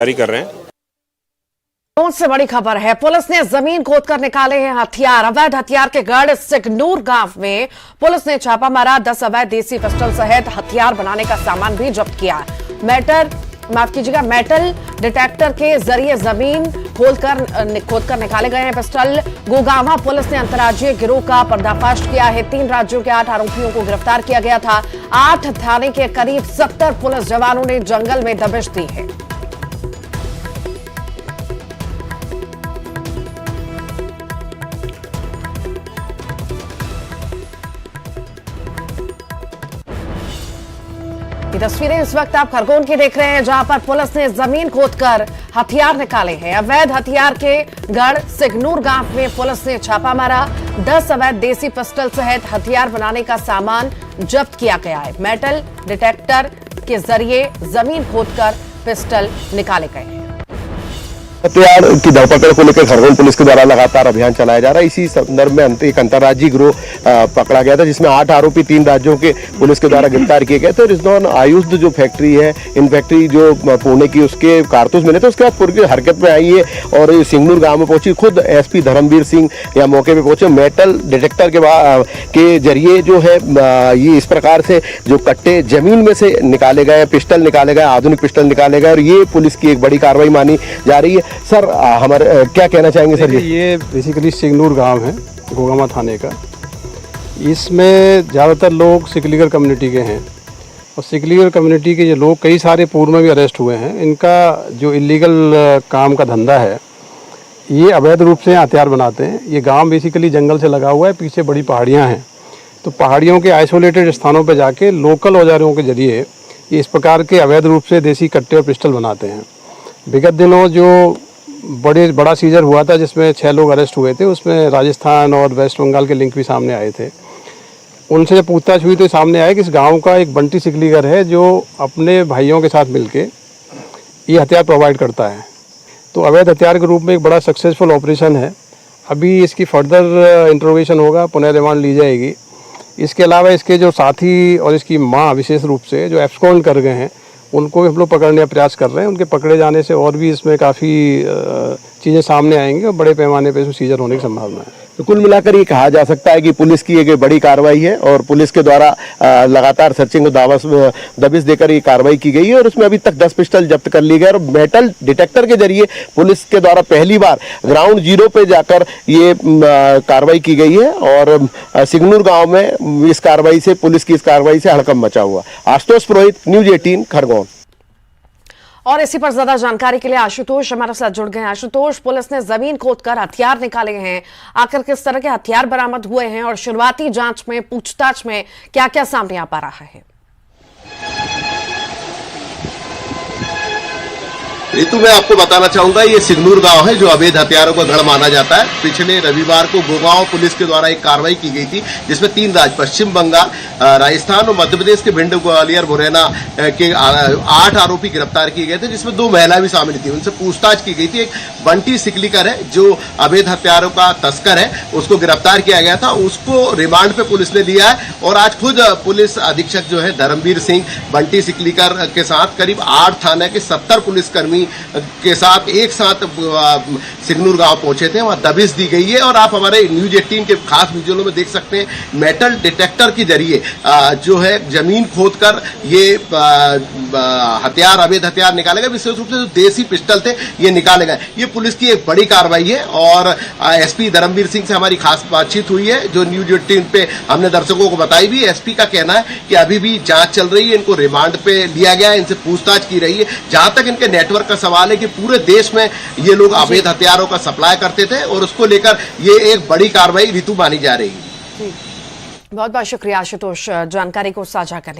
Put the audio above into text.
जारी कर रहे हैं। से बड़ी खबर है, पुलिस ने जमीन खोदकर निकाले हैं हथियार। अवैध हथियार के गढ़ सिकनूर गांव में पुलिस ने छापा मारा। 10 अवैध देसी पिस्टल सहित हथियार बनाने का सामान भी जब्त किया। मेटल डिटेक्टर के जरिए जमीन खोदकर निकाले गए हैं पिस्टल। गोगावा पुलिस ने अंतर्राज्यीय गिरोह का पर्दाफाश किया है। 3 राज्यों के 8 आरोपियों को गिरफ्तार किया गया था। 8 थाने के करीब 70 पुलिस जवानों ने जंगल में दबिश दी है। ये तस्वीरें इस वक्त आप खरगोन की देख रहे हैं, जहां पर पुलिस ने जमीन खोदकर हथियार निकाले हैं। अवैध हथियार के गढ़ सिकनूर गांव में पुलिस ने छापा मारा। 10 अवैध देसी पिस्टल सहित हथियार बनाने का सामान जब्त किया गया है। मेटल डिटेक्टर के जरिए जमीन खोदकर पिस्टल निकाले गए हैं। हथियार की धरपकड़ को लेकर खरगोन पुलिस के द्वारा लगातार अभियान चलाया जा रहा है। इसी संदर्भ में एक अंतर्राज्यीय गिरोह पकड़ा गया था, जिसमें 8 आरोपी 3 राज्यों के पुलिस के द्वारा गिरफ्तार किए गए थे। और इस दौरान आयुष जो फैक्ट्री है, इन फैक्ट्री जो पुणे की, उसके कारतूस मिले थे। उसके बाद पूरी हरकत में आई है और सिंगनूर गांव में पहुंची। खुद एसपी धर्मवीर सिंह या मौके पे पहुंचे। मेटल डिटेक्टर के जरिए जो है ये इस प्रकार से जो कट्टे जमीन में से निकाले गए, पिस्टल निकाले गए, आधुनिक पिस्टल निकाले गए, और ये पुलिस की एक बड़ी कार्रवाई मानी जा रही है। सर, हमारे क्या कहना चाहेंगे सर? ये बेसिकली सिंगनूर गांव है, गोगामा थाने का। इसमें ज़्यादातर लोग सिकलीगर कम्युनिटी के हैं और सिकलीगर कम्युनिटी के ये लोग कई सारे पूर्व में भी अरेस्ट हुए हैं। इनका जो इलीगल काम का धंधा है, ये अवैध रूप से हथियार बनाते हैं। ये गांव बेसिकली जंगल से लगा हुआ है, पीछे बड़ी पहाड़ियाँ हैं। तो पहाड़ियों के आइसोलेटेड स्थानों पर जाके लोकल औजारों के जरिए ये इस प्रकार के अवैध रूप से देसी कट्टे और पिस्टल बनाते हैं। विगत दिनों जो बड़ा सीजर हुआ था, जिसमें 6 लोग अरेस्ट हुए थे, उसमें राजस्थान और वेस्ट बंगाल के लिंक भी सामने आए थे। उनसे जब पूछताछ हुई तो सामने आया कि इस गांव का एक बंटी सिकलीगर है, जो अपने भाइयों के साथ मिलके ये हथियार प्रोवाइड करता है। तो अवैध हथियार के रूप में एक बड़ा सक्सेसफुल ऑपरेशन है। अभी इसकी फर्दर इंट्रोगेशन होगा, पुनः रिमांड ली जाएगी। इसके अलावा इसके जो साथी और इसकी माँ विशेष रूप से जो एब्सकॉन्ड कर गए हैं, उनको भी हम लोग पकड़ने का प्रयास कर रहे हैं। उनके पकड़े जाने से और भी इसमें काफ़ी चीज़ें सामने आएंगी और बड़े पैमाने पे इसमें सीजर होने की संभावना है। तो कुल मिलाकर ये कहा जा सकता है कि पुलिस की एक बड़ी कार्रवाई है और पुलिस के द्वारा लगातार सर्चिंग को दबिश देकर ये कार्रवाई की गई है। और उसमें अभी तक 10 पिस्टल जब्त कर लिए गए और मेटल डिटेक्टर के जरिए पुलिस के द्वारा पहली बार ग्राउंड जीरो पे जाकर ये कार्रवाई की गई है। और सिंगनूर गांव में इस कार्रवाई से, पुलिस की इस कार्रवाई से हड़कंप मचा हुआ। आशुतोष पुरोहित, न्यूज़ 18 खरगोन। और इसी पर ज्यादा जानकारी के लिए आशुतोष हमारे साथ जुड़ गए हैं। आशुतोष, पुलिस ने जमीन खोदकर हथियार निकाले हैं, आखिर किस तरह के हथियार बरामद हुए हैं और शुरुआती जांच में, पूछताछ में क्या क्या सामने आ पा रहा है? ऋतु, मैं आपको बताना चाहूंगा, ये सिंगनूर गांव है जो अवैध हथियारों का गढ़ माना जाता है। पिछले रविवार को गोगांव पुलिस के द्वारा एक कार्रवाई की गई थी, जिसमें 3 राज्य, पश्चिम बंगाल, राजस्थान और मध्य प्रदेश के भिंड, ग्वालियर, मुरैना के 8 आरोपी गिरफ्तार किए गए थे, जिसमें 2 महिला भी शामिल थी। उनसे पूछताछ की गई थी। एक बंटी सिकलीकर है जो अवैध हथियारों का तस्कर है, उसको गिरफ्तार किया गया था। उसको रिमांड पे पुलिस ने लिया है और आज खुद पुलिस अधीक्षक जो है धर्मवीर सिंह बंटी सिकलीकर के साथ करीब 8 थाने के 70 पुलिसकर्मी के साथ एक साथ सिंगनूर गांव पहुंचे थे। वहां दबिश दी गई है और आप हमारे न्यूज़ 18 के खास विजुअलों में देख सकते हैं, मेटल डिटेक्टर के जरिए जो है जमीन खोदकर ये हथियार, अवैध हथियार निकाले गए। विशेष रूप से जो देसी पिस्टल थे, ये निकाले गए। ये पुलिस की एक बड़ी कार्रवाई है और एसपी धर्मवीर सिंह से हमारी खास बातचीत हुई है, जो न्यूज़ 18 पे हमने दर्शकों को बताई भी। एसपी का कहना है कि अभी भी जांच चल रही है, इनको रिमांड पे लिया गया है, इनसे पूछताछ की रही है। जहां तक इनके नेटवर्क का सवाल है कि पूरे देश में ये लोग अवैध हथियारों का सप्लाई करते थे और उसको लेकर ये एक बड़ी कार्रवाई ऋतु मानी जा रही है। बहुत बहुत शुक्रिया आशुतोष जानकारी को साझा करने।